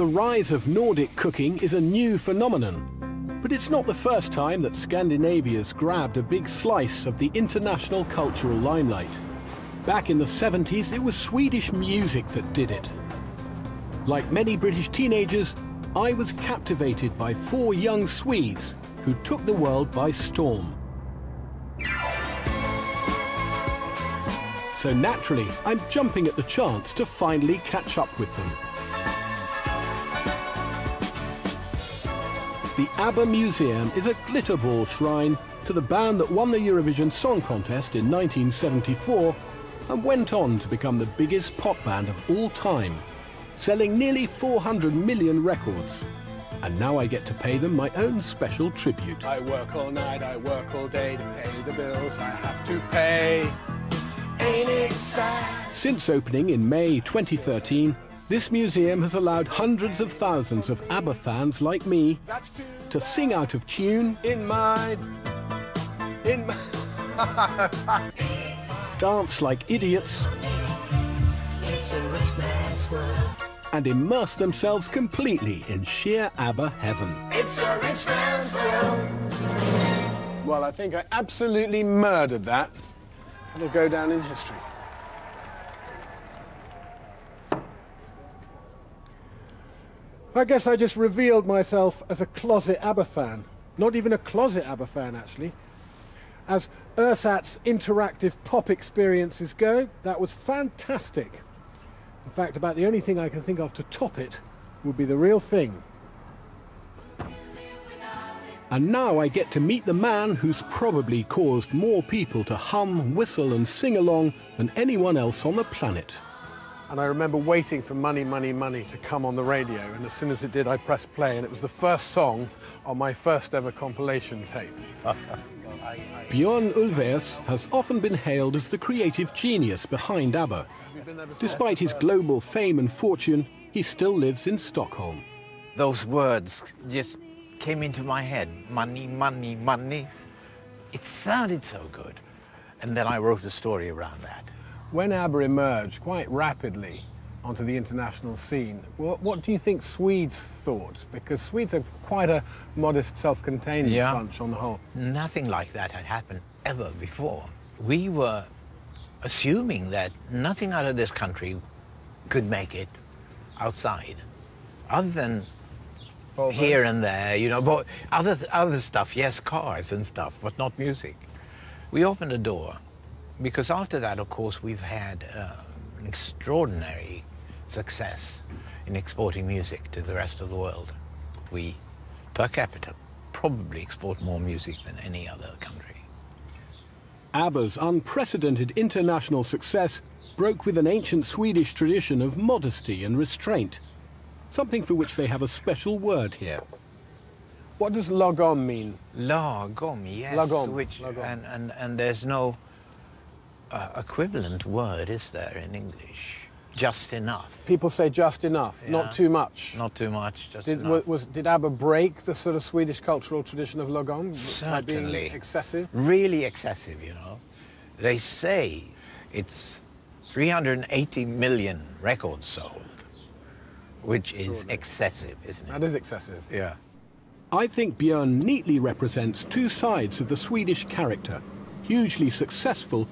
The rise of Nordic cooking is a new phenomenon, but it's not the first time that Scandinavia's grabbed a big slice of the international cultural limelight. Back in the 70s, it was Swedish music that did it. Like many British teenagers, I was captivated by 4 young Swedes who took the world by storm. So naturally, I'm jumping at the chance to finally catch up with them. The ABBA Museum is a glitterball shrine to the band that won the Eurovision Song Contest in 1974 and went on to become the biggest pop band of all time, selling nearly 400 million records. And now I get to pay them my own special tribute. I work all night, I work all day to pay the bills I have to pay. Ain't it sad? Since opening in May 2013, this museum has allowed hundreds of thousands of ABBA fans like me to sing out of tune, dance like idiots, and immerse themselves completely in sheer ABBA heaven. It's a rich man's world. Well, I think I absolutely murdered that. It'll go down in history. I guess I just revealed myself as a closet ABBA fan. Not even a closet ABBA fan, actually. As Ersat's interactive pop experiences go, that was fantastic. In fact, about the only thing I can think of to top it would be The Real Thing. And now I get to meet the man who's probably caused more people to hum, whistle and sing along than anyone else on the planet. And I remember waiting for Money, Money, Money to come on the radio, and as soon as it did, I pressed play, and it was the first song on my first ever compilation tape. Björn Ulvaeus has often been hailed as the creative genius behind ABBA. Despite his global fame and fortune, he still lives in Stockholm. Those words just came into my head. Money, money, money. It sounded so good. And then I wrote a story around that. When ABBA emerged quite rapidly onto the international scene, what do you think Swedes thought? Because Swedes are quite a modest, self-contained bunch on the whole. Nothing like that had happened ever before. We were assuming that nothing out of this country could make it outside, other than Volvo. Here and there, you know, but other stuff, yes, cars and stuff, but not music. We opened a door, because after that, of course, we've had an extraordinary success in exporting music to the rest of the world. We, per capita, probably export more music than any other country. ABBA's unprecedented international success broke with an ancient Swedish tradition of modesty and restraint, something for which they have a special word here. What does lagom mean? Lagom, yes. Lagom. Lagom. And there's no equivalent word, is there, in English? Just enough. People say just enough, not too much. Not too much, just enough. Did ABBA break the sort of Swedish cultural tradition of lagom? Certainly. By being excessive? Really excessive, you know. They say it's 380 million records sold, which is excessive, isn't it? That is excessive. Yeah. I think Björn neatly represents two sides of the Swedish character, hugely successful,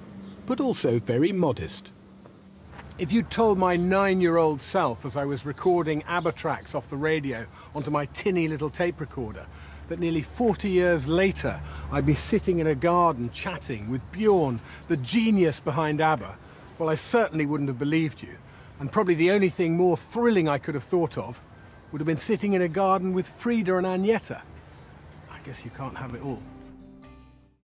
but also very modest. If you'd told my 9-year-old self as I was recording ABBA tracks off the radio onto my tinny little tape recorder, that nearly 40 years later I'd be sitting in a garden chatting with Björn, the genius behind ABBA, well, I certainly wouldn't have believed you. And probably the only thing more thrilling I could have thought of would have been sitting in a garden with Frida and Agneta. I guess you can't have it all.